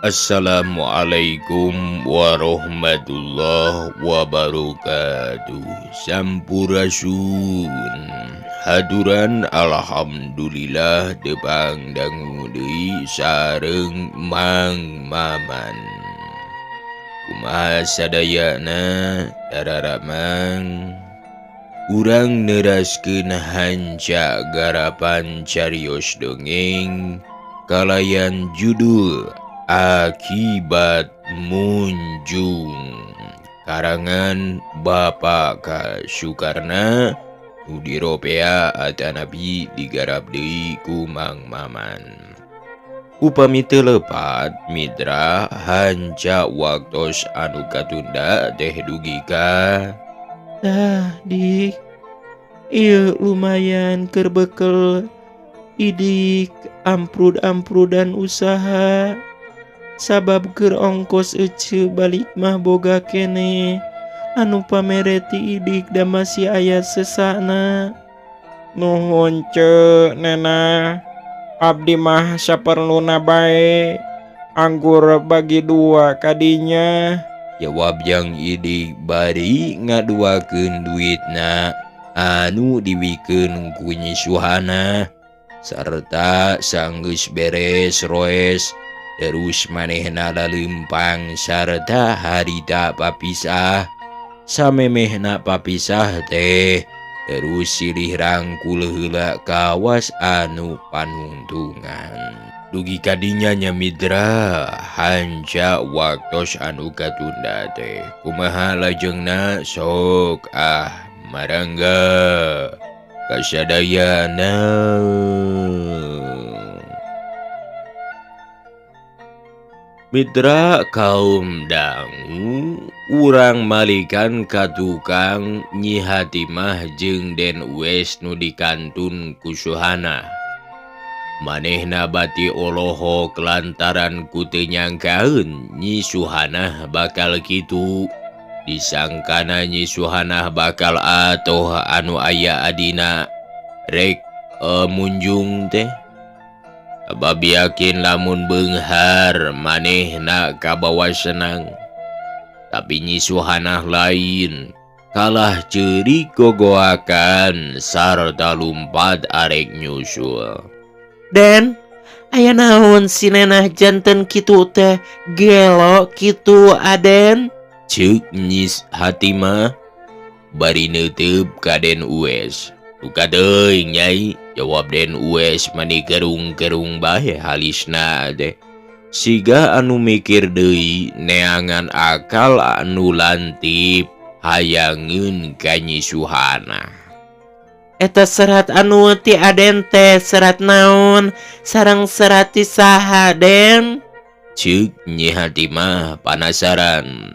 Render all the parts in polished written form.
Assalamualaikum warahmatullahi wabarakatuh. Sampurasun. Haduran alhamdulillah depang dangu deui sareng Mang Maman. Kumaha sadayana Dararang? Urang neraskeun hanca garapan carios dongeng kalayan judul Akibat Munjung, karangan Bapak K. Sukarna, Udiropea Atanabi digarap deui ku Mang Maman. Upami teu lepat mitra hanca waktos anu katunda teh dugi ka. Dik, ieu lumayan keur bekel idik amprud-amprudan usaha. Sabab keur ongkos ece balik mah boga kene anu pamereti idik da masih aya sesana. Nuhun ce nena, abdi mah saperluna bae, anggur bagi dua kadinya. Jawab yang idik bari ngaduakeun duitna anu diwikeun ku Nyi Suhana sarta sanggeus beres roes terus manehna lalempang sarta harita papisah. Samemehna papisah teh terus silih rangkul heula kawas anu panuntungan. Dugi kadinya nya mitra hanca waktos anu katunda teh kumaha lajengna sok marangga kasadayana. Mitra kaum dangu, urang malikan ka tukang Nyi Hatimah jeung Den Uwes nu dikantun ku Suhana. Manehna bati olohok lantaran ku teu nyangkaeun Nyi Suhana bakal kitu. Disangkana Nyi Suhana bakal atoh anu aya adina rek munjung teh. Sabab yakin lamun beunghar manehna kabawa senang. Tapi Nyi Suhana lain, kalah ceurik gogoakan sarta lumpat arek nyusul. Den, aya naon si nenah janten kitu teh gelo kitu aden? Ceuk Nyi Hatimah bari neuteup ka Den Uwes. Tuka teuing Nyai, jawab Den Uwes mani kerung-kerung bae halisna teh. Siga anu mikir deui neangan akal anu lantip hayangeun ka Nyi Suhana. Eta serat anu ti aden teh serat naon sareng serat ti saha Den? Ceuk Nyi Hatimah panasaran.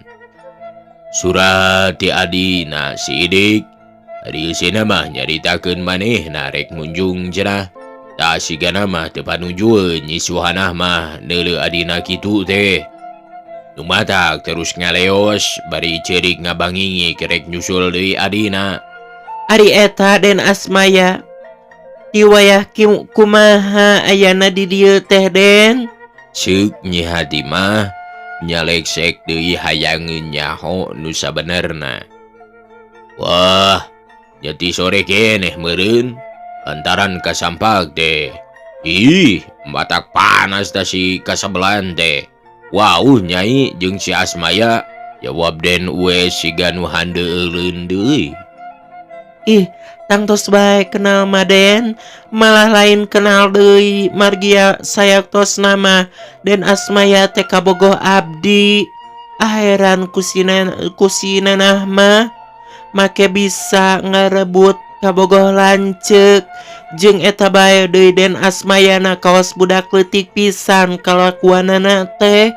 Surat ti adina si idik. Ari eusina mah nyaritakeun manehna rek munjung cenah. Da sigana mah teu panujueun Nyi Suhana mah neuleuh adina kitu teh. Nu matak terus ngaleos bari ceurik ngabangingi kerek nyusul deui adina. Ari eta Den Asmaya, ti wayah kumaha ayana di dieu teh Den? Ceuk Nyi Hatimah nyaleksek deui hayangeun nyaho nu sabenerna. Wah, jati sore keneh meureun lantaran kasampak teh. Ih, matak panas da si kasebelan teh. Wauh Nyai jeung si Asmaya, jawab Den Uwes siga nu handeuleun deui. Ih, tangtos bae kenal Maden, malah lain kenal deui margia sayaktos nama Den Asmaya teh kabogoh abdi. Heran kusinenah mah make bisa ngarebut kabogoh lanceuk jeung eta bae deui Den Asmayana kaos budak leutik pisan kalakuanana teh.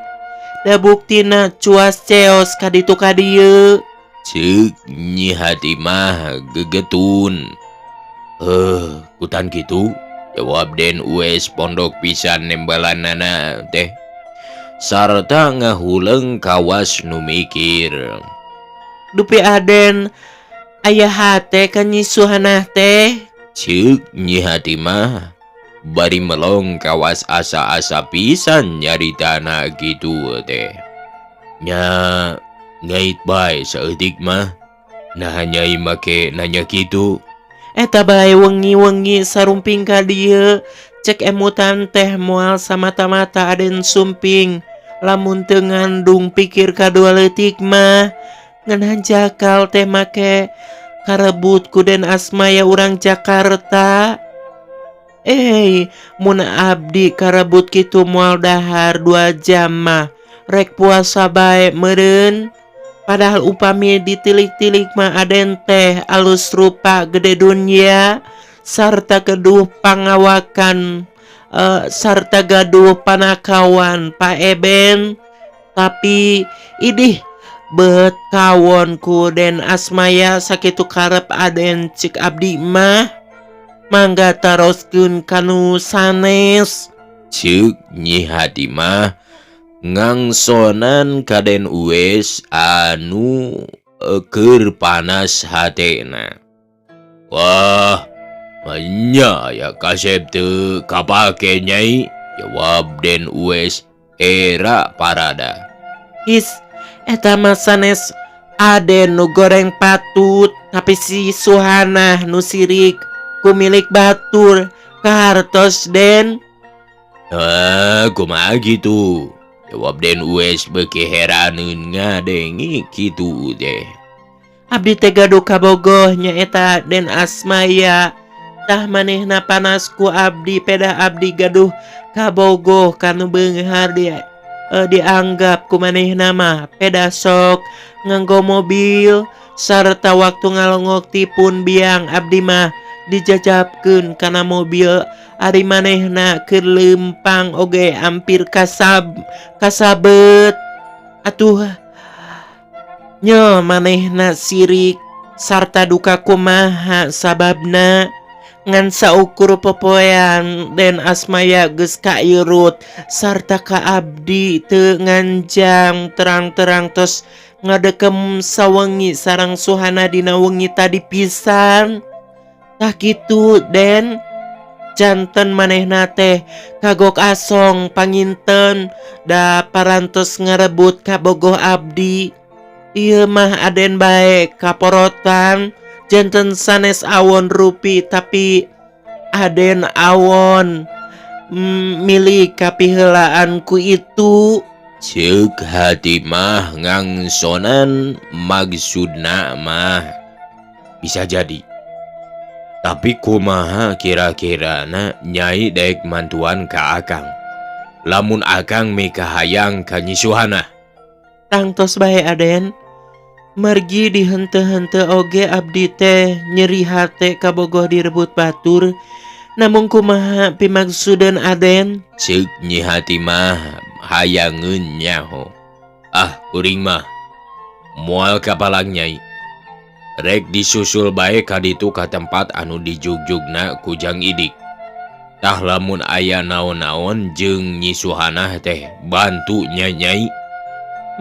Da buktina cuas ceos kaditu kadieu. Ceuk Nyi Hatimah gegetun. Kutan kitu, jawab Den Uwes pondok pisan nembalanana teh. Sarta ngahuleung kawas nu mikir. Dupi aden aya hate ka Nyi Suhana teh. Ceuk Nyi Hatimah. bari melong kawas asa-asa pisan nyaritana gitu teh. Nya ngait bae saeutik mah. Nah nyai make nanya gitu. Eta bae wengi-wengi sarumping ka dieu. Cek emutan teh moal samata-mata aden sumping. Lamun teu ngandung pikir kadua leutik mah. Ngan jakal teh make karebut ku Den Asmaya urang Jakarta. Mun abdi karebut kitu moal dahar 2 jam mah rek puasa bae meureun. Padahal upami ditilik-tilik mah aden teh alus rupa gede dunia sarta geduh pangawakan sarta gaduh panakawan Pak Eben. Tapi idih beut kawon ku Den Asmaya sakitu karep aden cik abdi mah. Mangga taroskeun kanu sanes. Ceuk Nyi Hadi mah ngangsonan kaden Uwes anu keur panas hatena. Wah, nya ya kasep teu kapake Nyai, jawab Den Uwes era parada. Eta mah sanes aden nu goreng patut, tapi si Suhana nu sirik ku milik batur kahartos Den. Kumaha gitu, jawab Den Uwes beuki heraneun ngadengi kitu teh. Abdi teh gaduh kabogoh nyaeta Den Asmaya. Tah manehna panas ku abdi peda abdi gaduh kabogoh kanu beunghar dianggap ku manehna mah peda sok nganggo mobil sarta waktu ngalongok tipun biang abdi mah dijajabkeun kana mobil ari manehna keur leumpang oge ampir kasabet. Atuh nya manehna sirik sarta duka kumaha sababna. Ngan saukur popoean Den Asmaya geus kairut sarta ka abdi teu nganjang terang-terang tos ngadekem sawengi sareng Suhana dina wengi tadi pisan. Tah kitu Den, janten manehna teh kagok asong panginten da parantos ngarebut kabogoh abdi. Ieu mah aden bae kaporotan janten sanes awon rupi tapi aden awon milik kapiheulaan ku itu. Ceuk Hadi mah ngangsonan maksudna mah bisa jadi. Tapi kumaha kira-kirana Nyai daek mantuan ka Akang. Lamun Akang mika hayang ka Nyi Suhana. Tangtos bae aden. Margi dihente-hente oge abdi teh nyeri hate kabogoh direbut batur. Namun kumaha pimaksuden aden? Ceuk Nyi Hadi mah hayangeun nyaho. Kuring mah moal ka palang Nyai. Rek disusul bae ka ditu ka tempat anu dijugjugna ku Jang Idik. Tah lamun aya naon-naon jeung Nyi Suhana teh bantu nya Nyai.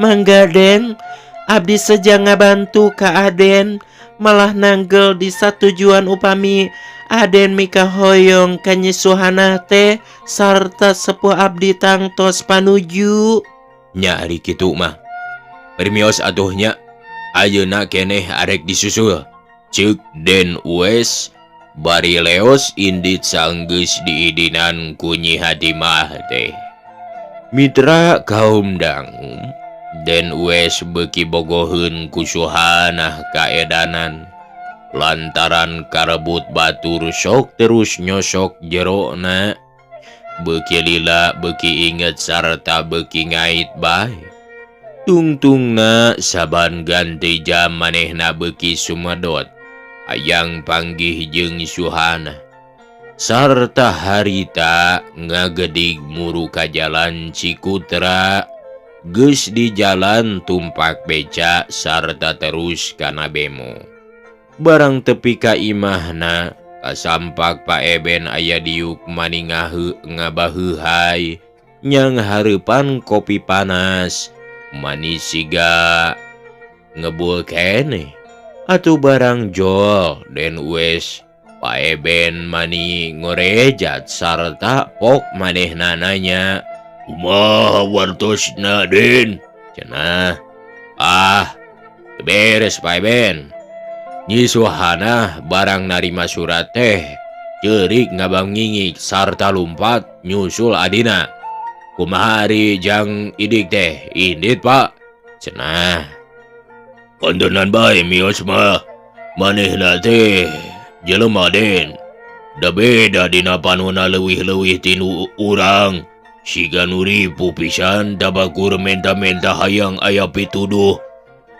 Mangga Den, abdi seja ngabantu ka aden, malah nanggel di satujuan upami aden mika hoyong ka Nyi Suhana teh sarta sepuh abdi tangtos panuju. Nya ari kitu mah. Permios atuh nya. Ayeuna keneh arek disusul. Ceuk Den Uwes bari leos indit sanggeus diidinan ku Nyi Hadi mah teh. Mitra kaum dangu, Den Uwes beuki bogoheun ku Suhana kaedanan lantaran karebut batur sok terus nyosok jerona. Beuki lila beuki inget sarta beuki ngait bae. Tungtungna saban ganti jam manehna beuki sumedot hayang panggih jeung Suhana. Sarta harita ngagedig muru ka jalan Cikutra geus di jalan tumpak beca sarta terus kana bemo. Barang tepi ka imahna kasampak Pak Eben aya diuk maningaheuk ngabaheuhai nyang hareupan kopi panas. Manis siga ngebul keneh atuh barang jol Den Uwes Pak Eben mani ngorejat sarta pok manehna nanya, "Kumaha wartosna, Den?" Cenah, beres Pak Eben. Nyi Suhana barang narima surat teh ceurik ngabangingik sarta lumpat nyusul adina. Kumaha ari jang idik teh indit Pak? Cenah, "Kondonan bae mios mah, manehna teh jelema Den. Da beda dina panona leuwih-leuwih tinu urang. Siga nu ripu pisan dabakur menta-menta hayang aya pituduh.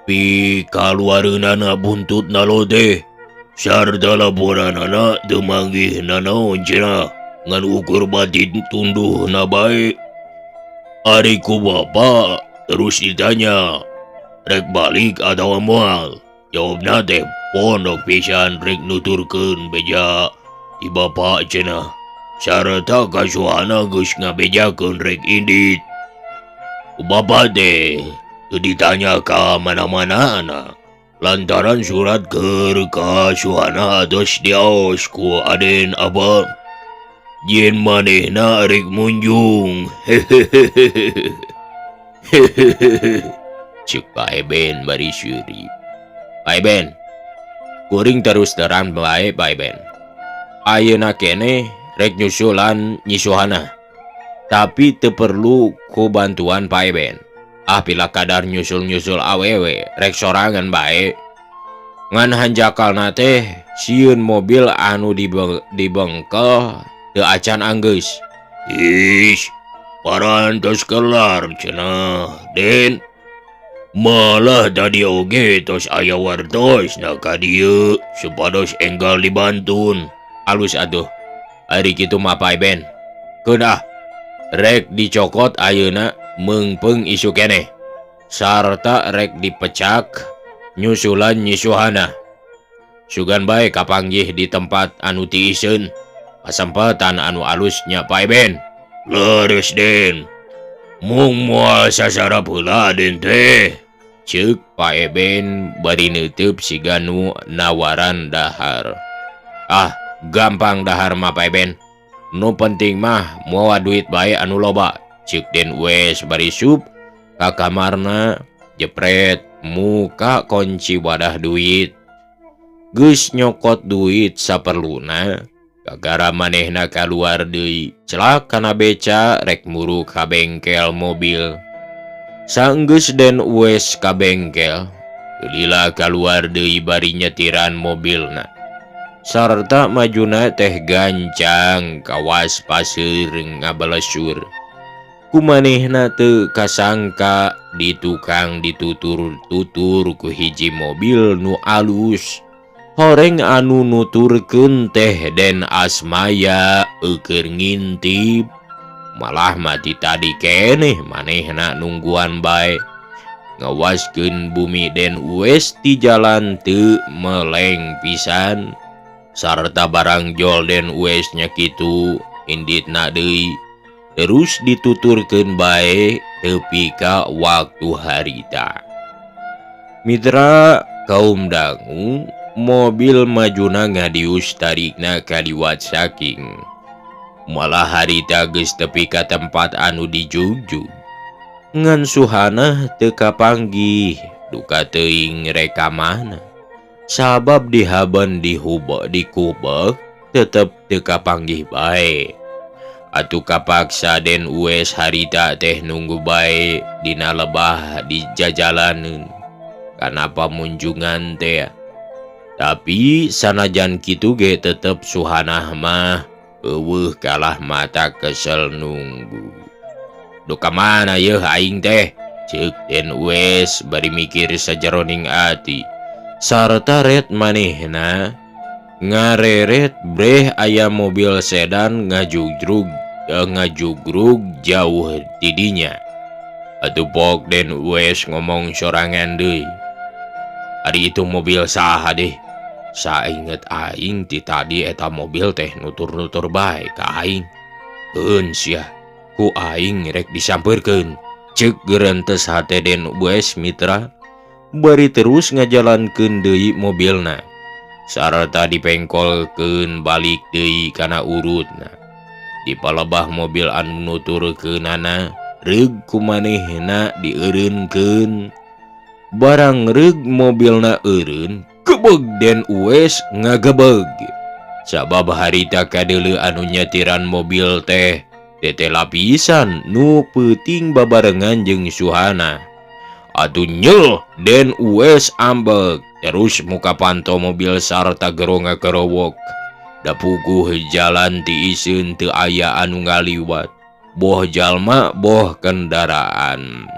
Pi kaluareunana buntutna lodeh. Sarta laporanana teu manggih nanaon cenah. Ngan ukur batin tunduhna bae. Ari ku bapa terus ditanya, rek balik atawa moal? Jawabna teh pondok pisan rek nuturkeun beja ti bapa cenah. Sarta kasuhana geus ngabejakeun rek indit. Ku bapa teh teu ditanya ka mana-manana. Lantaran surat keur kasuhana atos diaos ku Aden Abang. Yen manehna rek munjung. Hehehehe. Cek Pak Eben bari syuri. Pak Eben, kuring terus terang bae Pak Eben. Ayeuna kene rek nyusulan Nyi Suhana. Tapi teu perlu ku bantuan Pak Eben. Pila kadar nyusul-nyusul awewe rek sorangan bae. Ngan hanjakalna teh sieun mobil anu dibengkel teu acan anggeus. Ish, parantos kelar cenah, Den. Malah tadi oge tos aya wartosna ka dieu supados enggal dibantun. Alus atuh. Ari kitu mah Pak Eben. Keunah rek dicokot ayeuna meungpeung isu keneh. Sarta rek dipecak nyusulan Nyi Suhana. Sugan bae kapanggih di tempat anu tiiseun. Pasempetan anu alusnya Pak Eben. Leres Den. Mung moal sasarap heula Den teh. Ceuk Pak Eben bari neuteub siga nu nawaran dahar. Gampang dahar mah Pak Eben. Nu penting mah moal duit bae anu loba. Ceuk Den wes bari sup ka kamarna jepret muka kunci wadah duit. Geus nyokot duit saperluna. Gara manehna kaluar deui celak kana beca rek muru ka bengkel mobil. Saenggeus Den wes ka bengkel, lila kaluar deui bari nyetiran mobilna. Sarta majuna teh gancang kawas paseur ngabalesur. Kumanehna teu kasangka di tukang ditutur-tutur ku hiji mobil nu alus. Horeng anu nuturkeun teh Den Asmaya keur ngintip. Malah mati tadi keneh manehna nungguan bae. Ngawaskeun bumi Den Uwes ti jalan teu meleng pisan. Sarta barang jol Den Uwes nya kitu inditna deui. Terus dituturkeun bae tepi ka waktu harita. Mitra kaum dangu, mobil majuna ngadius tarikna kaliwat saking. Malah harita geus tepi ka tempat anu dijugjug. Ngan Suhana teu kapanggih duka teuing rekamana. Sabab dihaban dikubek tetep teu kapanggih bae. Atuh kapaksa Den Uwes harita teh nunggu bae dina lebah di jajalaneun kana pamunjungan teh. Tapi sanajan kitu ge tetep Suhana mah eueuh kalah mata kesel nunggu. Duka mana yeuh aing teh? Ceuk Den Uwes bari mikir sajeroning ati. Sarta ret manehna ngareret breh aya mobil sedan ngajugrug jauh tidinya. Atuh pok Den Uwes ngomong sorangan deui. Ari itu mobil saha deh? Sainget aing ti tadi eta mobil teh nutur-nutur bae ka aing. Heun sia, ku aing rek disampeurkeun. Ceuk geurentes hate Den Uwes mitra. Bari terus ngajalankeun deui mobilna. sarta dipengkolkeun balik deui kana urutna. Di palebah mobil anu nuturkeunana reug kumanehna dieureunkeun. Barang reug mobilna eureun, gebeg Den Uwes ngagebeg. Sabab harita kadeuleu anu nyetiran mobil teh tete lapisan nu peuting babarengan jeung Suhana. Atuh nyel Den Uwes ambek terus muka panto mobil sarta geronga kerowok. Da puguh jalan ti iseun teu aya anu ngaliwat. Boh jalma boh kendaraan.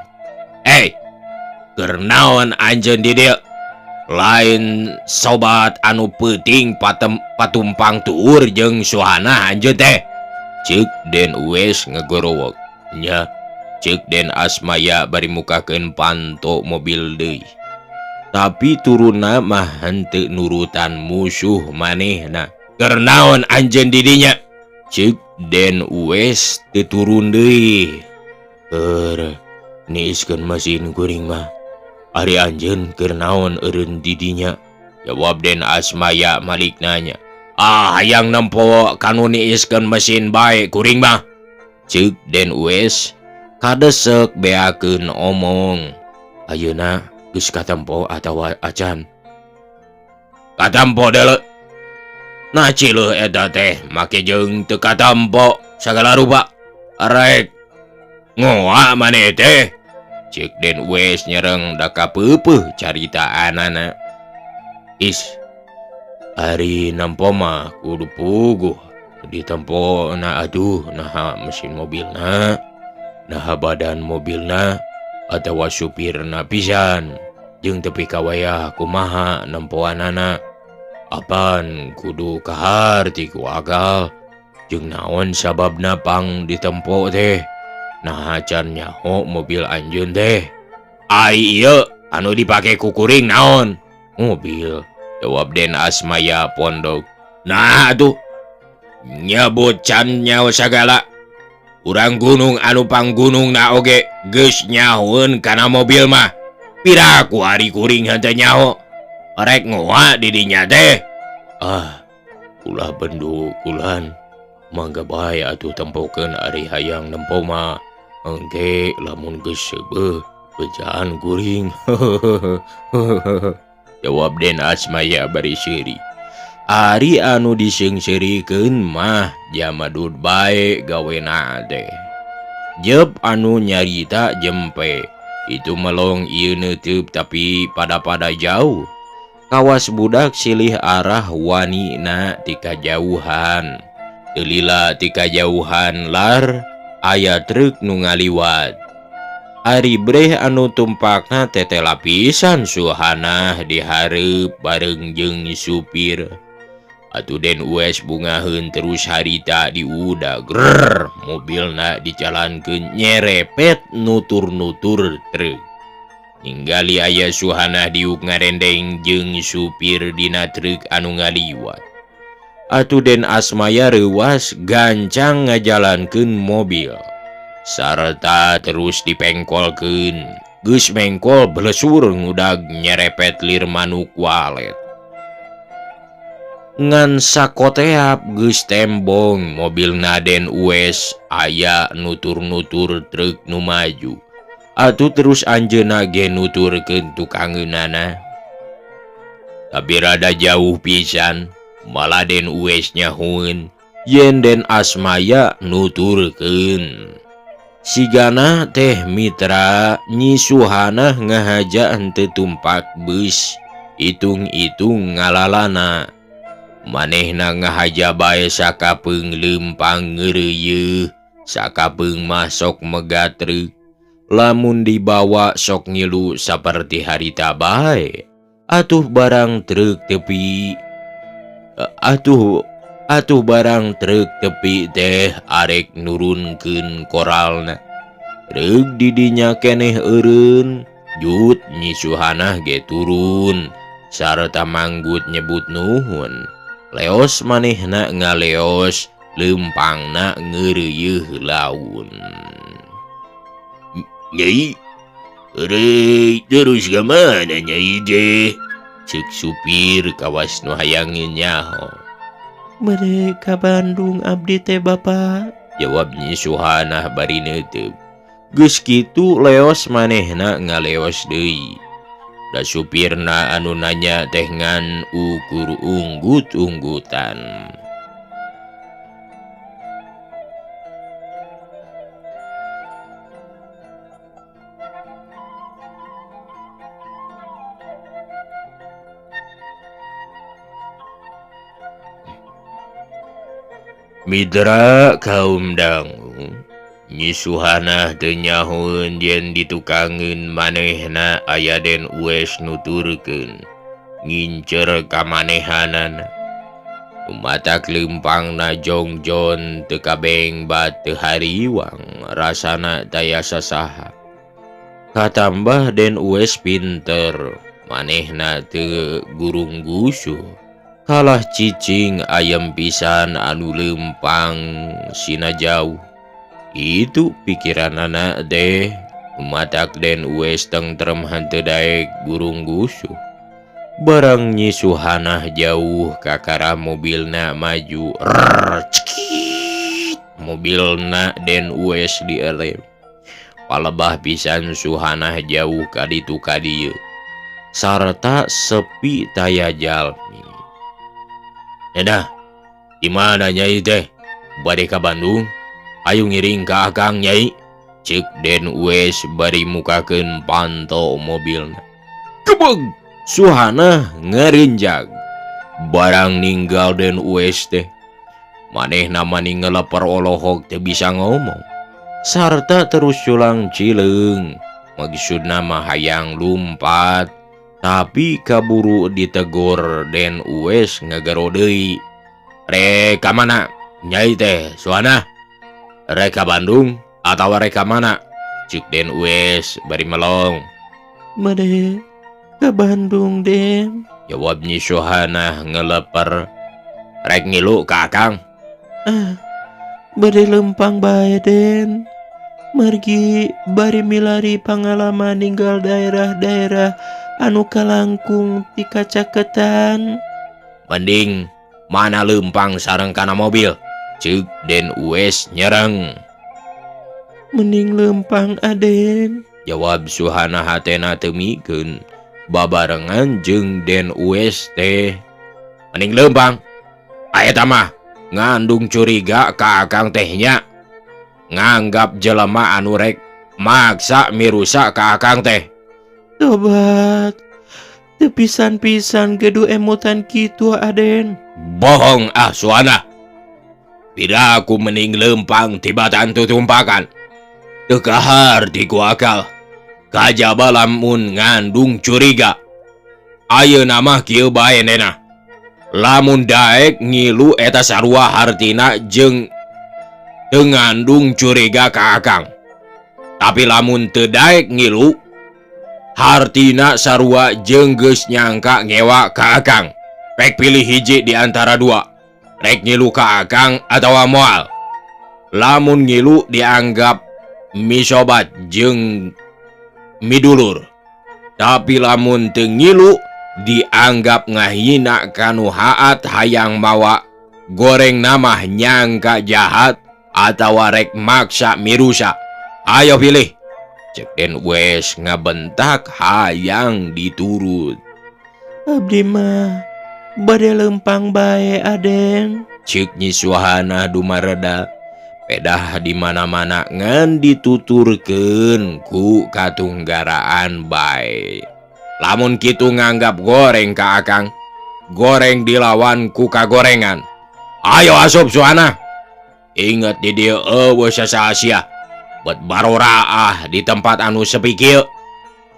Keur naon anjeun di dieu? Lain sobat anu peuting patumpang tuur jeung Suhana anjeun teh. Ceuk Den Uwes ngegorowok. Nya, ceuk Den Asmaya bari mukakeun panto mobil deui. Tapi turunna mah henteu nurutan musuh manehna. Keur naon anjeun di dinya? Ceuk Den Uwes teu turun deui. Keur niiskeun mesin kuring mah. Ari anjeun keur naon eureun di dinya? Jawab Den Asmaya malik nanya. Hayang nempo kanu niiskeun mesin bae kuring mah. Ceuk Den Uwes kadesek beakeun omong. Ayeuna geus katempo atawa acan? Katempo deuleu. Nah cileuh eta teh make jeung teu katempo sagala rupa. Arek ngoa maneh teh. Ceuk Den Uwes nyereng da kapeupeuh caritaanana. Ari nampo mah kudu puguh ditempona aduh naha mesin mobilna, naha badan mobilna, atawa supirna pisan, jeung tepi kawayah kumaha nempoanana. Apan kudu kaharti ku agal, jeung naon sababna pang ditempo teh. Nah can nyaho mobil anjeun teh? Ieu anu dipake ku kuring naon? Mobil, jawab Den Asmaya pondok. Nah atuh nyebut can nyaho sagala. Urang gunung anu panggunungna oge geus nyahoeun kana mobil mah. Piraku ari kuring henteu nyaho. Rek ngoa di dinya teh. Ulah bendu kulan. Mangga bae atuh tempokeun ari hayang nempo mah. Engke lamun geus seubeuh bejaan kuring. Jawab Den Asmaya bari seuri. Ari anu diseungseurikeun mah jamadud bae gawena teh. Jeb anu nyarita jempe. Itu melong ieu neuteub tapi pada jauh. Kawas budak silih arah wanina ti kajauhan. Teu lila ti kajauhan lar aya truk nu ngaliwat. Ari breh anu tumpakna tete lapisan Suhana di hareup bareng jeung supir. Atuh Den Uwes bungaheun terus harita di udah grrr, mobilna dijalankeun nyerepet nutur-nutur truk. Ninggali aya Suhana diuk ngarendeng jeung supir dina truk anu ngaliwat. Atuh Den Asmaya reuwas gancang ngajalankeun mobil. Sarta terus dipengkolkeun. Geus mengkol belesur ngudag nyerepet lir manuk walet. Ngan sakoteap geus tembong mobilna Den Uwes aya nutur-nutur truk nu maju. Atuh terus anjeunna ge nuturkeun tukangeunana. Tapi rada jauh pisan. Malah Den Uwes nyahoeun yen Den Asmaya nuturkeun. Sigana teh mitra Nyi Suhana ngahaja henteu tumpak beus. Itung-itung ngalalana. Manehna ngahaja bae sakapeung leumpang ngeureuyeuh. Sakapeung mah sok megat truk. Lamun dibawa sok ngilu saperti harita bae. Atuh barang truk tepi. Atuh barang truk tepi teh arek nurunkeun koralna. Truk di dinya keneh eureun. Jut Nyi Suhana ge turun. Sarta manggut nyebut nuhun. Leos manehna ngaleos. Leumpangna ngeureuyeuh laun. Nyai, terus kemana Nyai teh? Cek supir kawas nu hayangin nyaho. Bade ka Bandung abdi teh Bapak. Jawab Nyi Suhana bari neuteub. Geus kitu leos manehna ngaleos deui. Da supirna anu nanya teh ngan ukur unggut-unggutan. Mitra kaum dangu, Nyi Suhana teu nyahoeun yen ditukangeun manehna aya Den Uwes nuturkeun ngincer kamanehanana. Umatak leumpangna jongjon teu kabeng bat teu hariwang rasana taya sasaha. Katambah Den Uwes pinter, manehna teu gurung gusuh. Kalah cicing ayam pisan anu leumpang sina jauh. Itu pikiranana deh. Umatak Den Uwes tentrem henteu daek gurung gusuh. Barang Nyi Suhana jauh kakara mobilna maju. Cekit. Mobilna Den Uwes dierem. Palebah pisan Suhana jauh ka ditu ka dieu. Sarta sepi taya jalmi. Edah, dimana Nyai teh? Bade ka Bandung? Ayo ngiring ka Akang Nyai. Cek Den Uwes bari mukakeun panto mobilna. Gebeg! Suhana ngarenjag. Barang ninggal Den Uwes teh. Manehna mani ngeleper olohok teu bisa ngomong. Sarta terus culang cileung. Maksudna mah hayang lumpat. Tapi kaburu ditegur Den Uwes ngagaro deui. Rek ka mana? Nyai teh Suhana. Rek ka Bandung atawa rek ka mana? Cik Den Uwes bari melong. Bade ka Bandung Den. Jawab Nyi Suhana ngeleper. Rek ngilu ka Akang. Bade lempang bae Den. Margi bari milari pangalaman ninggal daerah-daerah anu kalangkung ti kacaketan. Mending mana lempang sareng kana mobil. Cek Den Uwes nyereng. Mending lempang Aden. Jawab Suhana hatena teu mikeun. Babarengan jeung Den Uwes teh. Mending lempang. Eta mah ngandung curiga ka Akang tehnya. Nganggap jelema anu rek maksa mirusa ka Akang teh. Tobat. Teu pisan-pisan gedu emutan kitu Aden. Bohong Suhana. Bila aku mending lempang tibatan tutumpakan. Teu kahar ti ku akal. Kajaba lamun ngandung curiga. Ayeuna mah kieu bae nena. Lamun daek ngilu eta sarua hartina jeung teu ngandung curiga ka Akang. Tapi lamun teu daek ngilu hartina sarua jeung geus nyangka ngewa ka Akang. Rek pilih hiji di antara dua. Rek ngilu ka Akang atawa moal. Lamun ngilu dianggap misobat jeung midulur. Tapi lamun teu ngilu dianggap ngahina kanu haat hayang mawa goreng namah nyangka jahat atawa rek maksa mirusa. Ayo pilih. Cek Den Uwes ngabentak hayang diturut. Abdi mah bade lempang bae Aden. Cek Nyi Suhana dumareda. Pedah di mana-mana ngan dituturkeun ku katunggaraan bae. Lamun kitu nganggap goreng ka Akang, goreng dilawan ku kagorengan. Ayo asup Suhana. Ingat di dieu eueuh sasasia. Bet baroraah di tempat anu sepi kieu.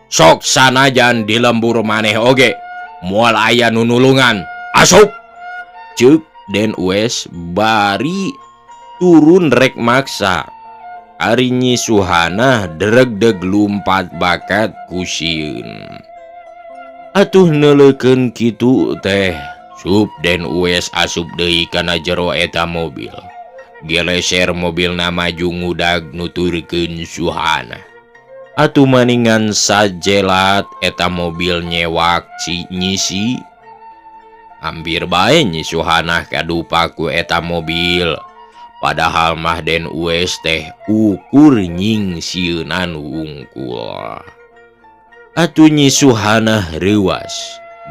Sok sanajan di lembur maneh oge. Moal aya nu nulungan. Asup. Ceuk Den Uwes bari turun rek maksa. Ari Nyi Suhana dereg-deg lumpat bakat kusieun. Atuh neulekeun kitu teh. Sup Den Uwes asup deui kana jero eta mobil. Geleser mobilna maju ngudag nuturkeun Suhana. Atuh maningan sajelat eta mobil nyewak si nyisi. Hampir bae Nyi Suhana kadupa ku eta mobil. Padahal mah Den Uwes teh ukur nying sieunan wungkul. Atuh Nyi Suhana reuwas,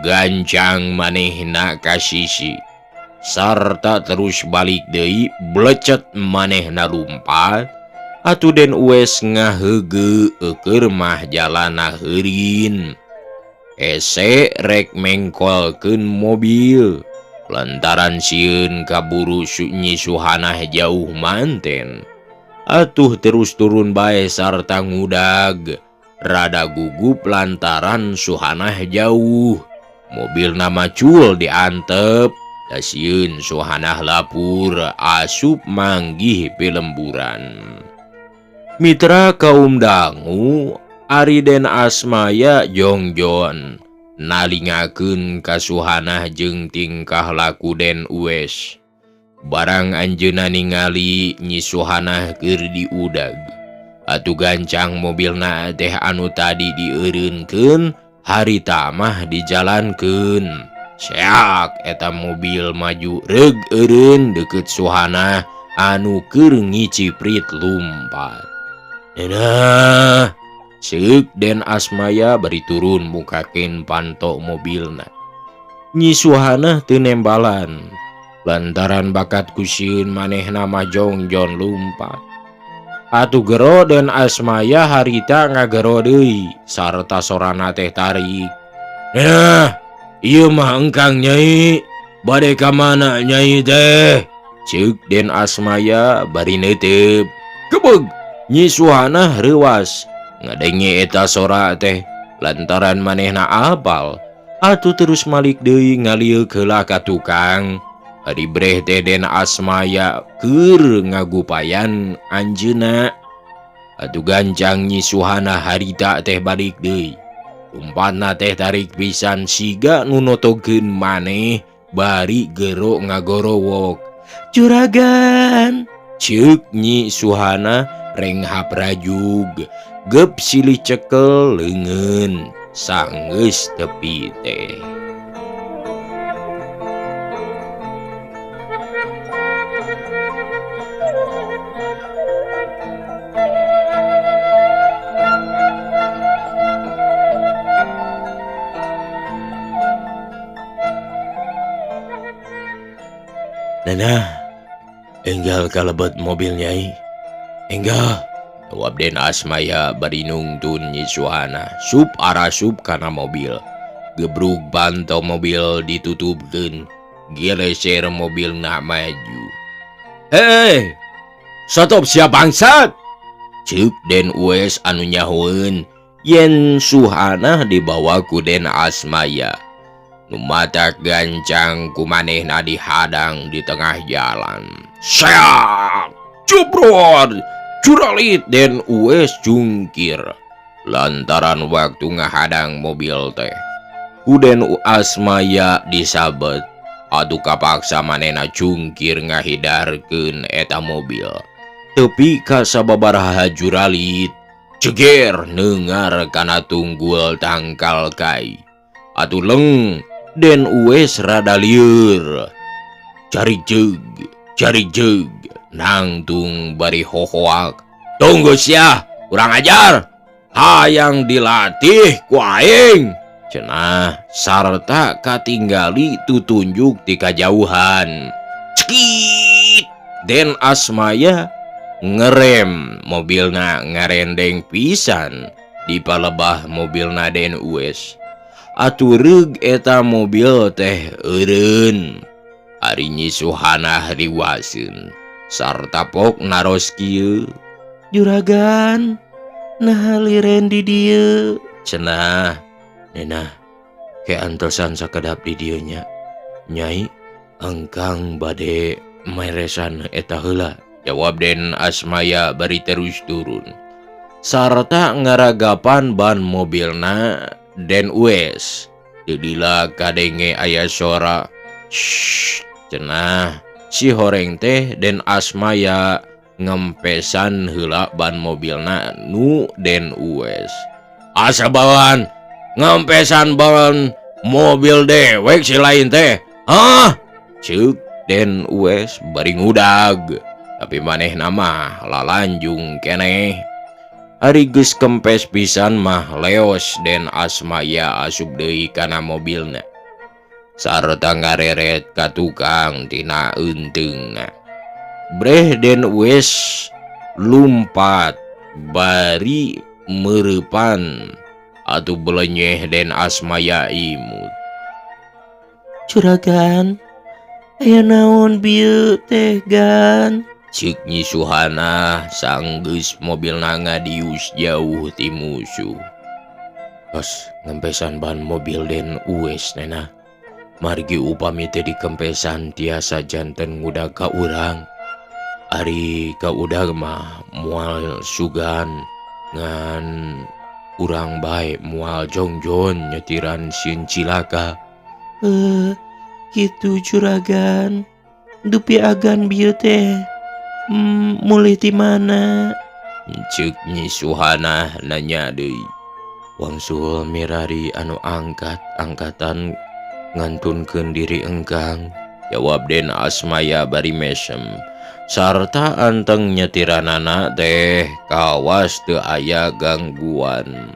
gancang manehna ka sisi. Sarta terus balik deui blecet manehna lumpat. Atuh Den Uwes ngaheugeu keur mah jalana heurin. Ese rek mengkolkeun mobil. Lantaran sieun kaburu Nyi Suhana jauh manten. Atuh terus turun bae sarta ngudag. Rada gugup lantaran Suhana jauh. Mobil nama cul diantep. Da sieun Suhana lapur asup manggih pelemburan. Mitra kaum dangu, ari Den Asmaya jongjon nalingakeun ka Suhana jeung tingkah laku Den Uwes. Barang anjeunna ningali Nyi Suhana keur diudag, atuh gancang mobilna teh anu tadi dieureunkeun harita mah dijalankeun. Seak eta mobil maju reg eureun deukeut Suhana anu keur ngiciprit lumpat. Nah, seuk Den Asmaya bari turun mukakeun panto mobilna. Nyi Suhana teu nembalan, lantaran bakat kusieun manehna mah jongjon lumpat. Atuh gero Den Asmaya harita ngagero deui, sarta sorana teh tarik. Nah, ieu mah engkang Nyai, bade ka mana Nyai teh? Ceuk Den Asmaya bari neuteup. Gebeg! Nyi Suhana reuwas ngadenge eta sora teh lantaran manehna apal. Atuh terus malik deui ngalieuk heula ka tukang. Ari breh teh Den Asmaya keur ngagupayan anjeunna. Atuh gancang Nyi Suhana harita teh balik deui. Umpatna teh tarik pisan siga nu notogeun maneh bari gero ngagorowok. Juragan! Ceuk Nyi Suhana reng haprajug, gep silih cekel leungeun sanggeus tepi teh. Nah, enggal kalebet mobil Nyai. Enggal, jawab Den Asmaya bari nungtun Nyi Suhana sup arasup kana mobil. Gebrug banto mobil ditutupkeun, geleser mobilna maju. Hei, stop sia bangsat! Ceuk Den Uwes anu nyahoeun yen Suhana dibawa ku Den Asmaya. Nu matak gancang ku manehna dihadang di tengah jalan. Seak! Jebrot! Curalit Den Uwes jungkir lantaran waktu ngahadang mobil teh. Ku Den Asmaya disabet. Atuh kapaksa manehna jungkir ngahidarkeun eta mobil. Tepi ka sababaraha juralit ceger neungar kana tunggul tangkal kai. Atuh leng Den Uwes rada lieur. Cari jeg nangtung bari hohoak. Tunggu sia, kurang ajar. Hayang dilatih ku aing. Cenah sarta katinggali tutunjuk ti kajauhan. Cekit! Den Asmaya ngerem mobilna ngarendeng pisan di palebah mobilna Den Uwes. Atuh reug eta mobil teh eureun. Ari Nyi Suhana riwaseun sarta pok naros kieu. Juragan, nah liren di dieu. Cenah, Nenah, ke antosan sakedap di dieu nya. Nyai, engkang bade meresan eta heula. Jawab Den Asmaya bari terus turun. Sarta ngaragapan ban mobilna Den Uwes. Didila kadenge aya sora. Shh, cenah si horeng teh Den Asmaya ngempesan heula ban mobilna nu Den Uwes. Asa bawaan ngempesan ban mobil dewek si lain teh. Hah? Ceuk Den Uwes bari ngudag. Tapi manehna mah lalanjung keneh. Ari geus kempes pisan mah leos Den Asmaya asup deui kana mobilna. Sarta ngareret ka tukang tina eunteungna. Breh Den Uwes lumpat bari meurepan atuh belenyeh Den Asmaya imut. Juragan, aya naon bieu teh gan? Ceuk Nyi Suhana sanggeus mobilna ngadius jauh ti musuh. Tos ngempesan ban mobil Den Uwes nena. Margi upami teh dikempesan tiasa janten ngudag ka urang. Ari ka udag mah moal sugan ngan urang bae moal jongjon nyetiran sieun cilaka. Gitu juragan. Dupi agan bieu teh. Mulih ti mana? Ceuk Nyi Suhana nanya deui. Wangsul mirari anu angkatan ngantunkeun diri engkang. Jawab Den Asmaya bari mesem. Sarta anteng nyetiranana teh kawas teu aya gangguan.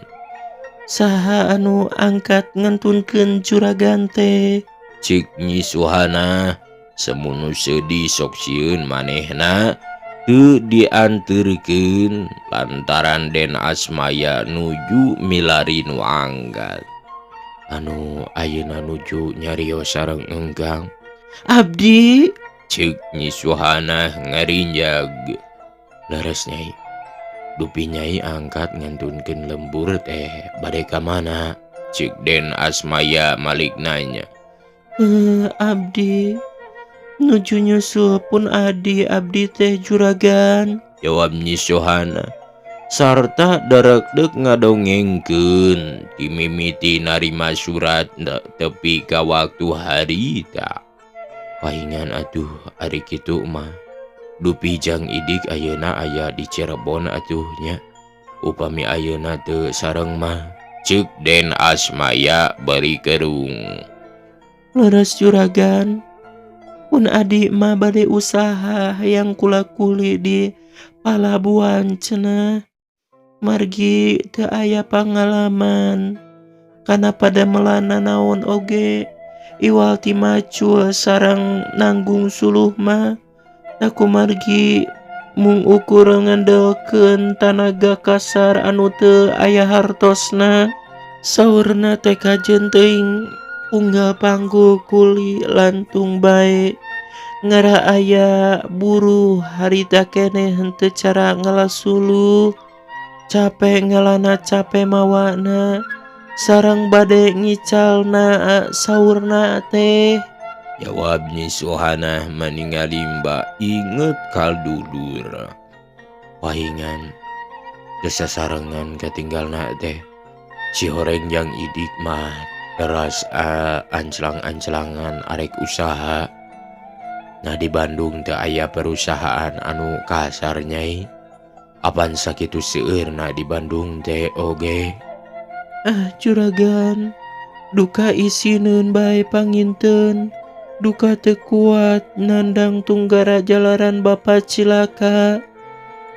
Saha anu angkat ngantunkeun juragan teh? Ceuk Nyi Suhana semunu sedih sok sieun manehna teu dianterkeun lantaran Den Asmaya nuju milari nu anggat. Anu ayeuna nuju nyarios sareng engkang. Abdi, Ceuk Nyi Suhana ngarinjag. Leres Nyai. Dupi Nyai angkat ngantunkeun lembur teh bade ka mana? Ceuk Den Asmaya malik nanya. Abdi nuju nyusul pun adi abdi teh juragan. Jawab Nyi Suhana. Sarta darekdek ngadongengkeun dimimiti narima surat tepi ka waktu harita. Paingan atuh ari kitu mah. Dupi Jang Idik ayeuna aya di Cirebon atuh nya. Upami ayeuna teu sareng mah. Ceuk Den Asmaya bari kerung. Leres juragan. Pun adi mah bade usaha yang kula-kuli di palabuhan cenah. Margi teu aya pangalaman. Kana pada melana naon oge. Iwal ti macul sareng nanggung suluh mah. Aku margi mung ukur ngandelkeun tanaga kasar anu teu aya hartosna. Saurna teh kajen teuing unggal panggul kuli lantung bae. Ngara aya buruh harita keneh henteu cara ngalasuluh. Capek ngalana capek mawana. Sareng bade ngicalna saurna teh. Jawab Nyi Suhana meningali Mbak inget kaldulur. Pahingan kesasarengan ketinggalna teh. Si horeng Jang Idik mah teras ancelang-ancelangan arek usaha. Nah di Bandung teu aya perusahaan anu kasar Nyai. Apan sakitu seueurna di Bandung teh oge. Juragan, duka isineun bae panginten. Duka teu kuat nandang tunggara jalaran bapa cilaka.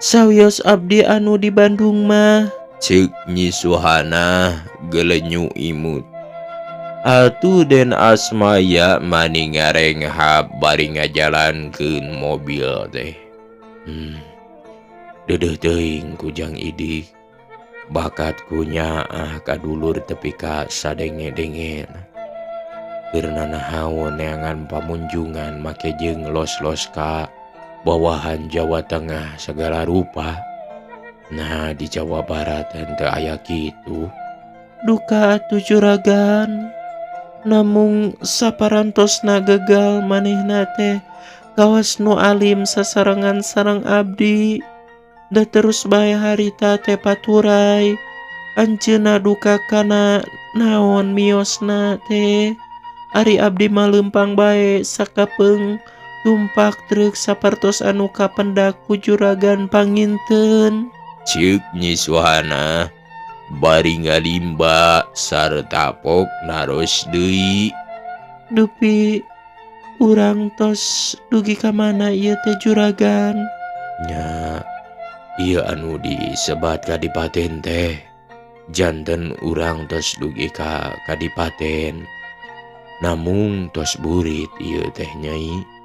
Sawios abdi anu di Bandung mah. Ceuk Nyi Suhana gelenyu imut. Atuh Den Asmaya maningarenghap bari ngajalankeun mobil teh. Dedeuh teuing ku Jang Idik. Bakatku nyaah kadulur tepi ka sadenge-denge. Keurna nahaon neangan pamunjungan make jeung los-los ka bawahan Jawa Tengah segala rupa. Nah di Jawa Barat henteu aya kitu. Duka atuh juragan. Namung saparantosna gagal manehna teh kawas nu alim sasarengan sareng abdi. Da terus bae harita teh paturai. Anjeunna duka kana naon miosna teh. Ari abdi mah leumpang bae sakapeung tumpak truk sapertos anu kapendak ku juragan panginten. Ceuk Nyi Suhana bari ngalimba sarta pok naros deui. Dupi urang tos dugi ka mana ieu teh juragan? Nya, ieu anu disebat kadipaten teh janten urang tos dugi ka kadipaten. Namung tos burit ieu teh Nyai.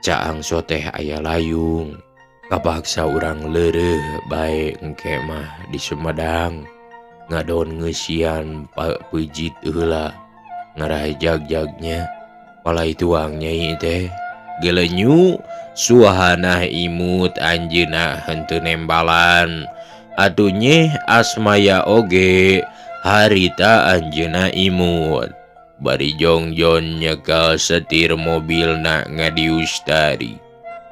Caang so teh aya layung. Kapaksa urang leureuh bae engke mah di Sumedang. Ngadon ngeusian peujit heula ngarajag-jagnya. Palai tuang Nyai teh gelenyu Suhana imut anjeunna henteu nembalan. Atuh nyeh Asmaya oge harita anjeunna imut. Bari jongjon nyekel setir mobilna ngadius tari.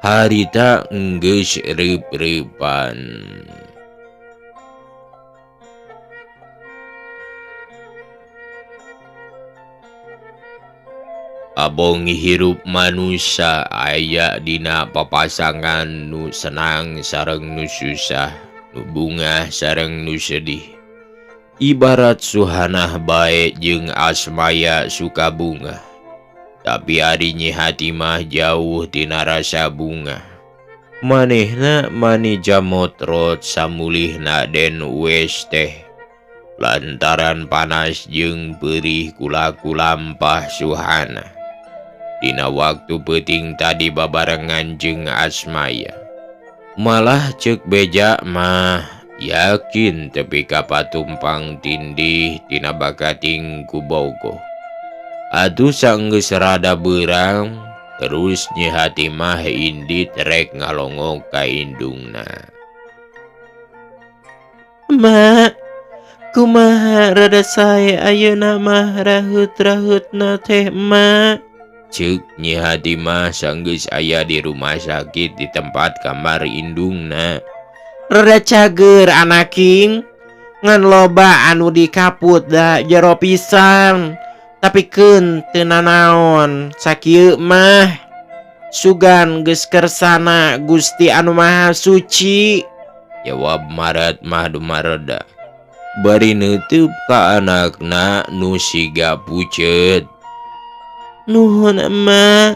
Harita enggeus reup-reupan. Abong hirup manusia aya dina papasangan nu senang sareng nu susah, nu bungah sareng nu sedih. Ibarat Suhana bae jeung Asmaya suka bunga. Tapi ari Nyi Hati mah jauh tina rasa bunga. Manehna mani jamotrot samulihna den wes teh. Lantaran panas jeung perih kulaku lampah Suhana. Dina waktu peuting tadi babarengan jeung Asmaya. Malah ceuk beja mah yakin tepi ka patumpang tindih tina bakating ku bogoh. Atuh saenggeus rada beurang terus Nyi Hati mah indit rek ngalongok ka indungna. Mak, kumaha rada sae ayeuna mah rahut-rahutna teh mak? Ceuk Nyi Hati mah saenggeus aya di rumah sakit di tempat kamar indungna. Rada cager anaking, ngan loba anu dikaput da jero pisan. Tapi keun teu nanaon sakieu mah. Sugan geus kersana Gusti Anu Maha Suci. Jawab Maret mah dumareda. Bari neuteub ka anakna nu siga puceut. Nuhun emak,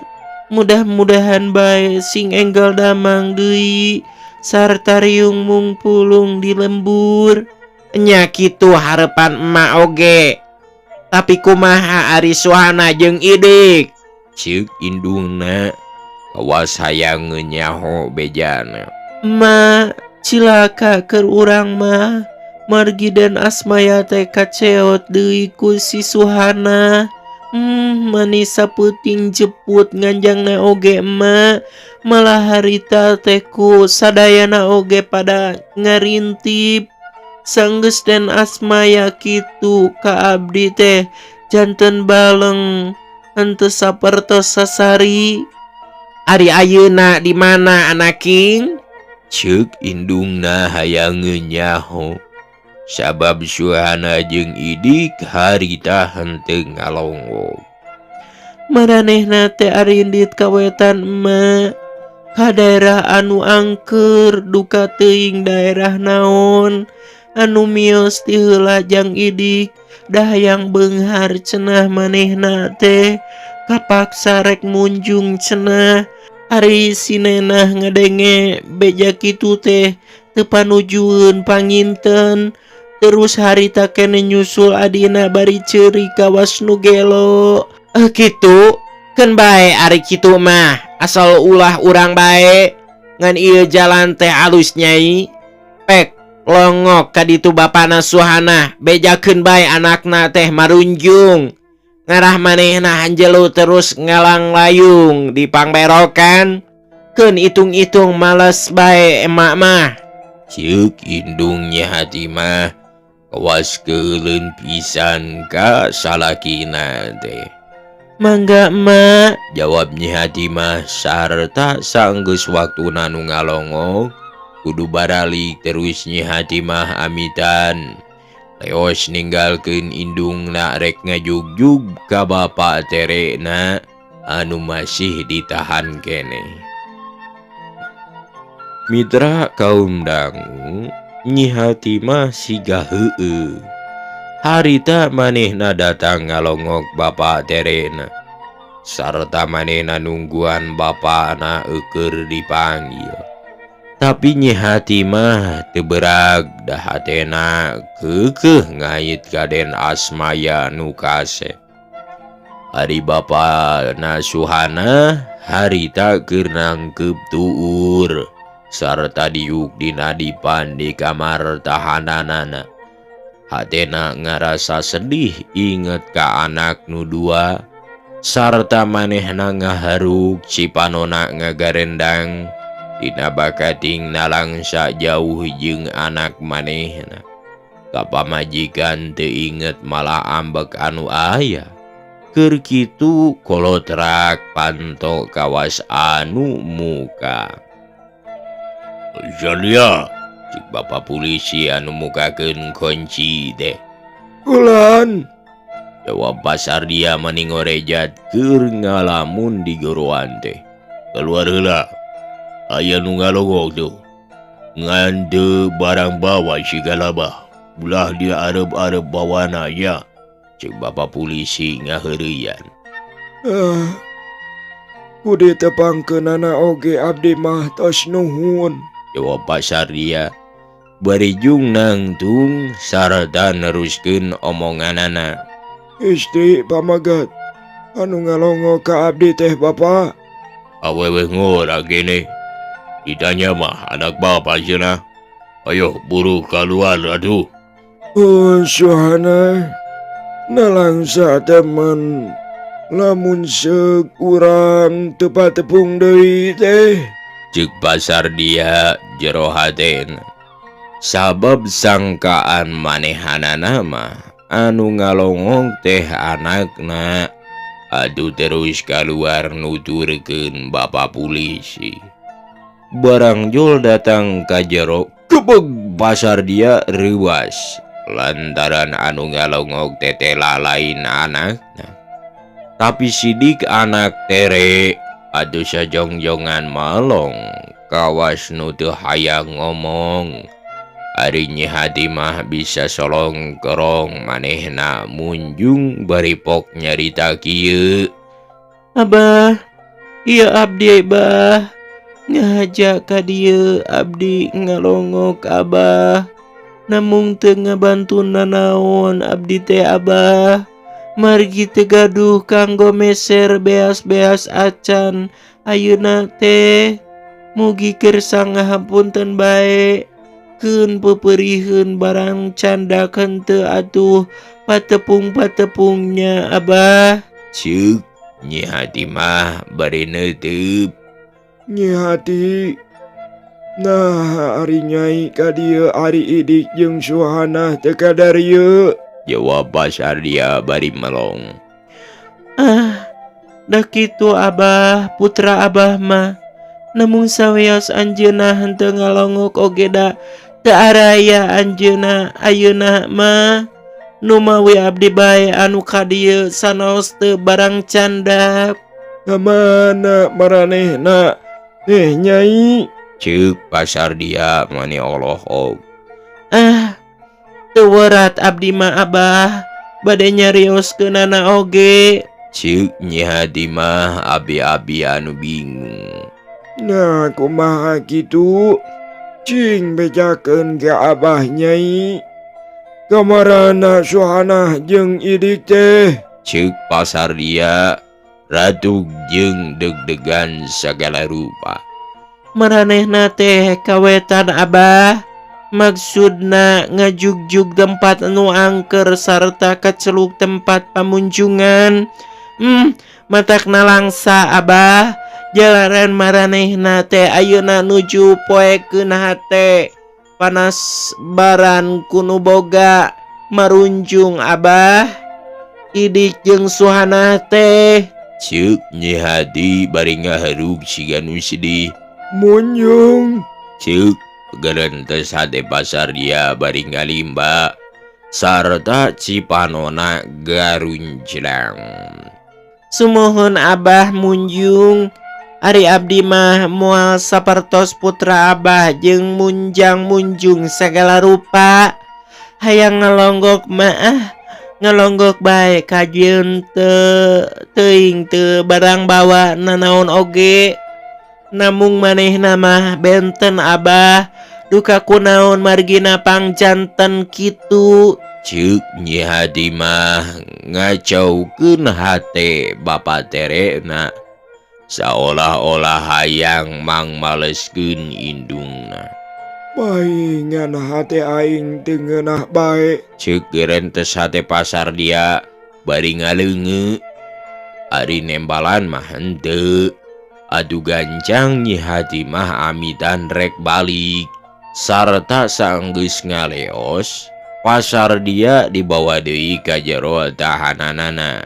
mudah-mudahan bae sing enggal damang deui sarta riung mungpulung di lembur. Nya kitu harepan emak oge. Tapi kumaha ari Suhana jeung Idik? Ceuk indungna kawas hayang nyaho bejana. Ma, cilaka keur urang mah. Margi dan Asmaya teh kaceot deui ku si Suhana. Manis saputing jeput nganjangna oge emak. Malah harita teh ku sadayana oge pada ngarintip. Sanggeus dan Asmaya kitu ka abdi teh janten baleng henteu sapertos sasari. Ari ayeuna di mana anaking? Ceuk indungna hayang nyaho. Sabab Suhana jeung Idik harita henteu ngalongok. Maranehna teh arindit kawetan emak. Ka daerah anu angker duka teuing daerah naon. Anu miyos ti heula jang Idik dahayang beunghar cenah manehna teh kapaksa rek munjung cenah. Ari sinenah ngadenge beja kitu teh teu panujueun panginten. Terus harita kene nyusul adina bari ceuri kawas nu gelo. Kitu keun bae ari kitu mah asal ulah urang bae. Ngan ieu jalan teh alus Nyai. Pek longok ka ditu bapana Suhana bejakeun bae anakna teh marunjung. Ngarah manehna hanjelu terus ngalang layung di pangberokan. Keun itung-itung males bae emak mah. Ceuk indung Nyi Hati mah kawas keuleun pisan ka salakina teh. Mangga emak, Jawab Nyi Hati mah sarta saenggeus waktuna nu ngalongok kudu baralik terus Nyi Hati mah amitan. Leos ninggalkeun indungna rek ngajugjug ka bapa terekna anu masih ditahan kene. Mitra kaum dangu Nyi Hati mah siga heeh. Harita manehna datang ngalongok bapa terena. Sarta manehna nungguan bapana eukeur dipanggil. Tapi Nyi Hati mah teu berag da hatena keukeuh ngait kaden Asmaya nu kasep. Hari bapana Suhana harita keur nangkep tuur sarta diuk dina dipan di kamar tahananana. Hatena ngarasa sedih inget ka anak nu dua sarta manehna ngaharuk cipanona ngagarendang dina bakating nalangsa jauh jeung anak manehna. Ka pamajikan teu inget malah ambek anu aya. Keur kitu kolotrak panto kawas anu muka. Salia, cik bapak polisi anu mukakeun kunci teh. Ulan. Jawab Pasardia meningorejat keur ngalamun di goroan teh. Keluar heula. Aya nu ngalogok tuh. Ngan teu barang bawa sigala bah. Ulah dia arep-arep bawana ya. Cik bapak polisi ngaheureuyan. Kudu tepangkeunana oge abdi mah tos nuhun. Jawab Pasardia bari jung nangtung sarta neruskeun omonganana. Istri pamagat anu ngalongo ka abdi teh bapa. Awewe ngora gini. Ditanya mah anak bapak cenah. Ayo buru keluar atuh. Suhana nalangsa temen lamun seuk urang tepat tepung deui teh. Cek Pasardia jero hatena. Sabab sangkaan manehanana mah anu ngalongok teh anakna. Adu terus keluar nuturkeun bapak polisi. Barang jol datang ka jero kebeg Pasardia reuwas lantaran anu ngalongok teh lain anakna. Tapi sidik anak tere adu sajongjongan malong kawas nu teu hayang ngomong. Ari Nyi Hati mah bisa solong kerong manehna munjung bari pok nyarita kieu. Abah, ieu abdi bah. Ngajak ka dieu abdi ngalongok abah. Namung teu ngabantunna naon abdi teh abah. Margi teu gaduh kanggo meser beas-beas acan ayeuna teh. Mugi keur sangahampunten bae. Keun peperihun barang canda henteu atuh patepung-patepungnya abah. Ceuk Nyi Hati mah bari neuteub. Nyi Hati nah ari nyai ka dieu ari idik jeung Suhana teu kadarieu. Jawab Pasardia bari melong. Da kitu abah, putra abah mah. Namun saweos anjeunna henteu ngalongok oge da teu araya anjeunna ayeuna mah. Nu mawi abdi bae anu ka dieu sanaos teu barang canda. Kamana maranehna teh nyai? Ceuk Pasardia mani olohok. Teu werat abdi mah abah. Bade nyarioskeunana oge. Ceuk Nyi Hati mah abi-abi anu bingung. Nah kumaha kitu? Cing bejakeun ke abah nyai. Kamarana Suhana jeung idik teh? Ceuk Pasardia ratug jeung deg-degan sagala rupa. Maranehna teh kawetan abah. Maksudna ngajugjug tempat anu angker sarta kaceluk tempat pamunjungan. Matakna langsa abah. Jalaran maranehna teh ayeuna nuju poekeun hate. Panas baran kunu boga marunjung abah. Idik jeung Suhana teh. Ceuk Nyi Hati bari ngaharuk siga nu sedih. Munjung. Ceuk gerentes hate Pasardia bari ngalimba sarta cipanona garunclang. Sumuhun Abah munjung. Ari abdi mah moal sapertos putra Abah jeung munjang munjung segala rupa. Hayang ngelonggok mah ngelonggok bae kajieun teuing teu barang bawa nanaon oge. Namung manehna mah benten Abah duka kunaon margina pangjanten kitu. Ceuk Nyi Hadi mah ngacaukeun hate bapa terena, saolah-olah hayang mangmaleskeun indungna. Paingan hate aing teu ngeunah bae. Ceuk gerentes hate pasar dia bari ngaleungeu. Ari nembalan mah henteu. Adu gancang Nyi Hadi mah amidan rek balik. Sarta saenggeus ngaleos, pasar dia dibawa deui ka jero tahananana.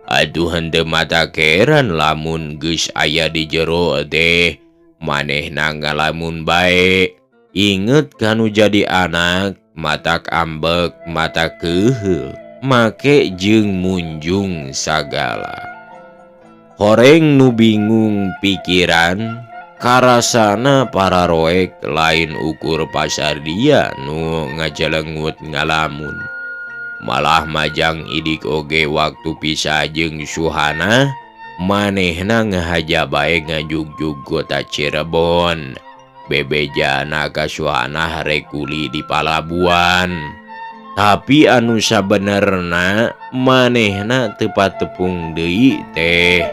Aduh henteu mata keran lamun geus aya di jero teh manehna ngalamun bae. Inget kanu jadi anak, matak ambek, mata keheul, make jeung munjung sagala. Horeng nu bingung pikiran, karasana para roek lain ukur pasar dia nu ngajalengut ngalamun. Malah majang idik oge waktu pisah jeung Suhana, manehna ngahaja bae ngajugjug kota Cirebon. Bebejana ka Suhana rekuli di palabuhan. Tapi anu sabenerna manehna teu patepung deui teh.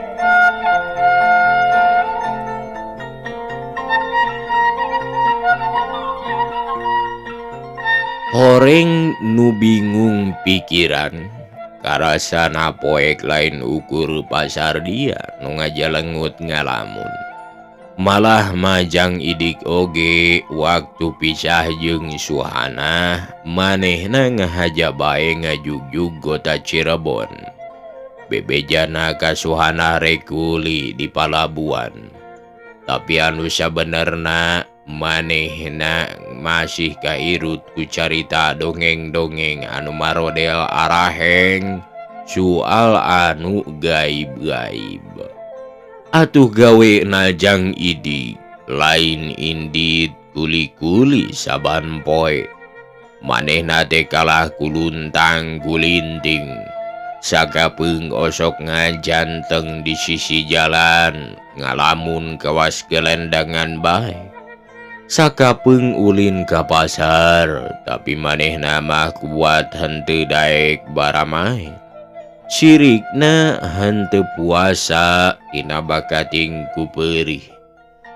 Horeng nu bingung pikiran, karasana poek lain ukur pasar dia nu ngajalengut ngalamun. Malah majang idik oge waktu pisah jeung Suhana, manehna ngahaja bae ngajugjug kota Cirebon. Bebejana ka Suhana rekuli di palabuhan. Tapi anu sabenerna manehna masih kairut ku carita dongeng-dongeng anu marodel araheng soal anu gaib-gaib. Atuh gawe najang idik lain indit kuli-kuli saban poe. Manehna teh kalah kuluntang gulinting, sagapeung osok ngajanteng di sisi jalan ngalamun kawas gelendangan bae. Sakapeung ulin ka pasar, tapi manehna mah kuat henteu daek baramai. Sirikna henteu puasa tina bakating ku peurih.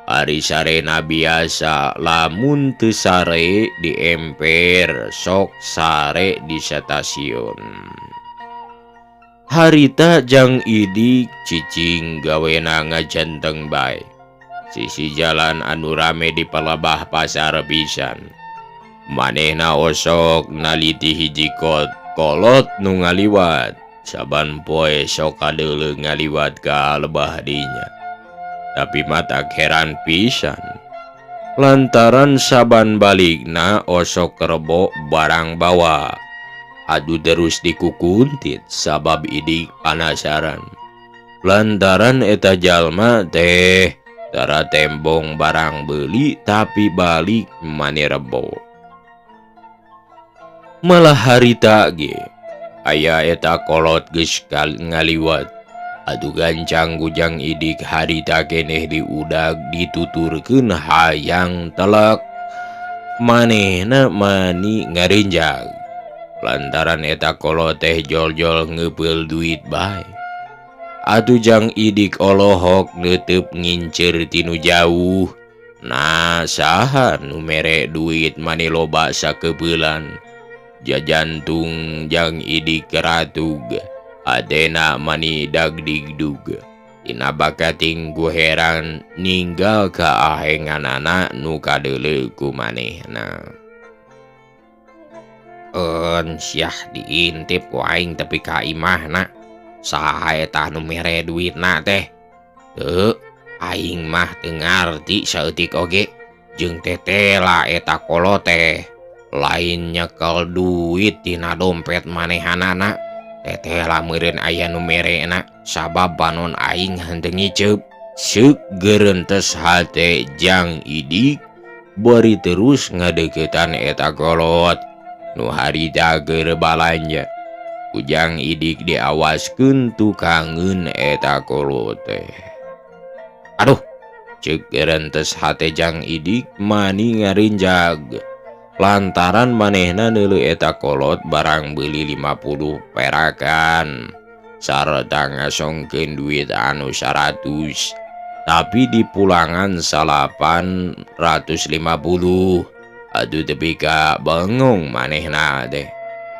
Ari sarena biasa lamun teu sare di emper sok sare di stasiun. Harita jang idik cicing gawena ngajanteng bae. Sisi jalan anu rame di palabah pasar pisan. Manehna osok naliti hiji kolot nu ngaliwat. Saban poe sok kadeuleu ngaliwat ka lebah dinya. Tapi mata heran pisan. Lantaran saban balikna osok kerebo barang bawa. Adu terus dikukuntit sabab idik panasaran. Lantaran eta jalma teh tara tembong barang beli tapi balik mani rebo. Malah harita ge aya eta kolot geus ngaliwat. Adu gancang gujang idik harita keneh diudag dituturkeun hayang telek. Manehna mani ngarinjag. Lantaran eta kolot teh jol-jol ngeupel duit bae. Atuh jang idik olohok neuteup ngincer tinu jauh. Nah saha nu mere duit mani loba sakeupelan. Jajantung jang idik keratug, adena mani dagdigdug. Tina bakating ku heran ninggal ka ahenganana nu kadeuleu ku manehna. Syah diintip ku aing tepi ka imahna. Saha eta nu mere duitna teh? Teu, aing mah teu ngarti saeutik oge. Jeung tetela eta kolot teh lain nyekel duit tina dompet manehanana. Teteh lamureun aya nu merena sabab panon aing henteu ngiceup. Seuk geurentes hate Jang Idik bari terus ngadeukeutan eta kolot nu harita keur balanja. Ujang Idik diawaskeun tukangeun eta kolot teh. Aduh, ceuk geurentes hate Jang Idik mani ngarinjag lantaran manehna neuleuh eta kolot barang beuli 50 perakan sarta ngasongkeun duit anu 100 tapi dipulangan 850. Aduh tepi ka bengong manehna teh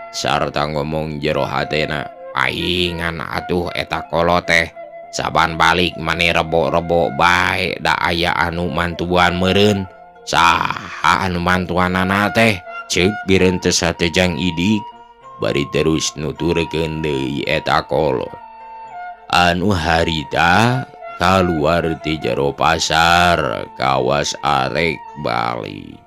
sarta ngomong jero hatena, aingan atuh eta kolot teh saban balik maneh rebo-rebo bae da aya anu mantuan meureun. Saha anu mantuanana teh? Ceuk geurentes hate Jang Idik bari terus nuturkeun deui eta kolot. Anu harita kaluar ti jero pasar kawas arek bali.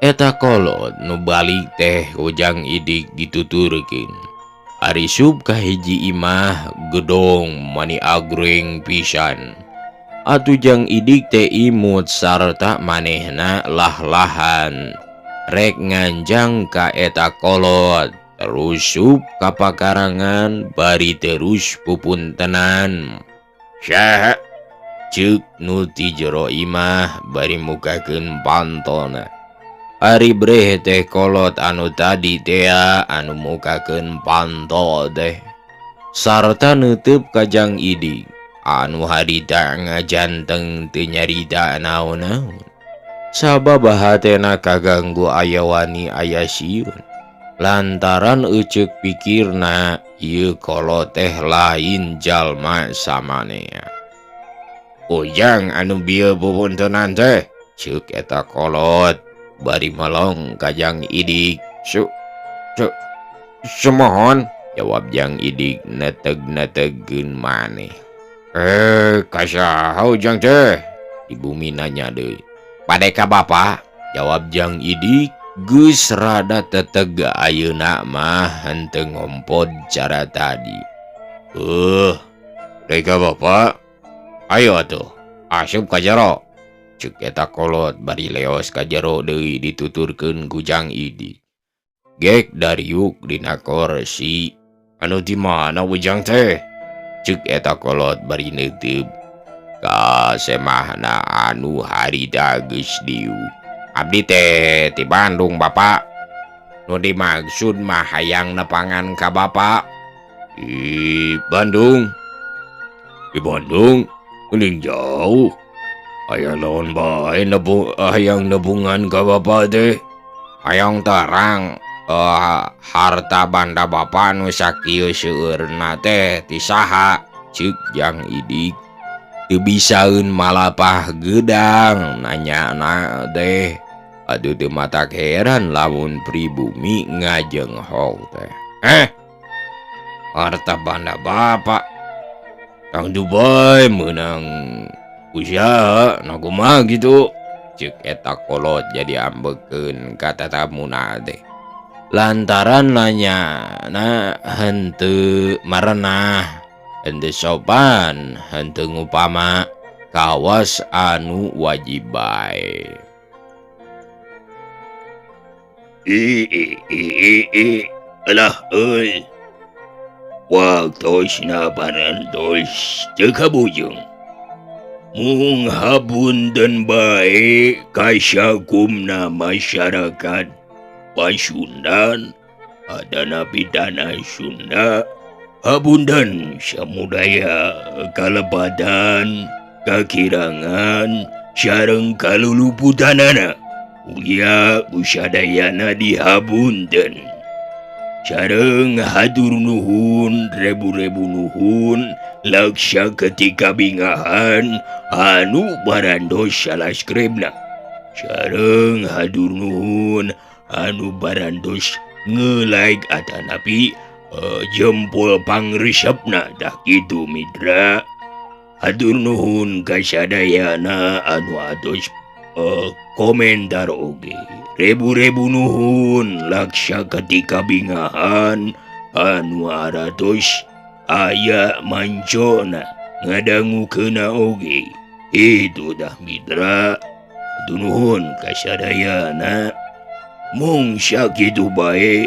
Eta kolot nu balik teh Ujang Idik dituturkeun. Ari sub ka hiji imah gedong mani agreng pisan. Atuh Jang Idik teh imut sarta manehna lah-lahan rek nganjang ka eta kolot. Terus sup ka pakarangan bari terus pupuntenan. Saha? Ceuk nu ti jero imah bari mukakeun pantona. Ari breh teh kolot anu tadi teh anu mukakeun panto teh sarta neuteup ka Jang Idik anu harita ngajanteng teu nyarita naon-naon sabab hatena kaganggu aya wani aya sieun. Lantaran euceuk pikirna ieu kolot teh lain jalma samanea. Ujang anu bieu pupuntenan teh, ceuk eta kolot bari melong ka Jang Idik. Sumohon, jawab Jang Idik neteg-netegkeun maneh. Kasaha Ujang teh? Ibumi nanya deui. Pade ka bapa, jawab Jang Idik. Geus rada teteg ayeuna mah henteu ngompod cara tadi. Reka bapak, ayo atuh, asup ka jero. Ceuk eta kolot bari leos ka jero deui dituturkeun ku Jang Idik. Gek dariuk dina kursi. Anu di mana Ujang teh? Ceuk eta kolot bari neuteup ka semahna anu harita geus diuk. Abdi teh ti Bandung bapak. Nu dimaksud mah hayang nepangan ka bapak. Di Bandung? Di Bandung? Mending jauh. Aya naon bae hayang nebungan ka bapak teh? Hayang terang harta banda bapak nu sakieu seueurna teh ti saha? Ceuk Jang Idik. Teu bisaeun malapah gedang nanyana teh. Aduh teu matak heran lamun pribumi ngajenghok teh. Harta banda bapak Kang Dubai menang usaha na kumaha gitu. Ceuk eta kolot jadi ambekeun ka tatamuna teh. Lantaran nanyana henteu marenah, henteu sopan, henteu ngupama kawas anu wajib bae. Alah euy. Waktosna parantos teu kabujung. Mung hapunten bae kasakumna masyarakat Pasundan adana pidana Sunda. Hapunten samudaya kalepatan kakirangan sareng kaluluputanana. Uya usadayana dihapunten. Sareng hatur nuhun rebu-rebu nuhun laksa ketika bingahan anu barandos salaskribna. Sareng hatur nuhun anu barandos nge-like atanapi jempol pangresepna dah kitu mitra. Hatur nuhun kasadayana anu atos komentar oge Rebu-rebu nuhun laksa ketika bingahan anu aratos aya mancona ngadangu kena oge. Itu dah mitra. Nuhun kasadayana. Mung sakitu bae.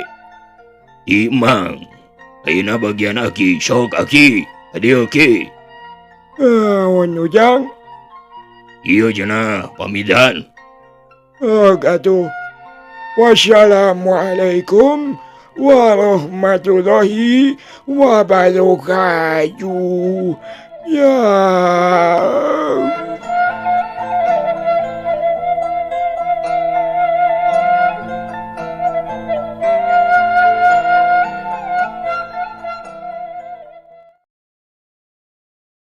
Imang. Ayeuna bagian aki sok aki. Adi oke. Wan Ujang. Iya cenah pamidan. Gatuh. Wassalamualaikum warahmatullahi wabarakatuh. Ya.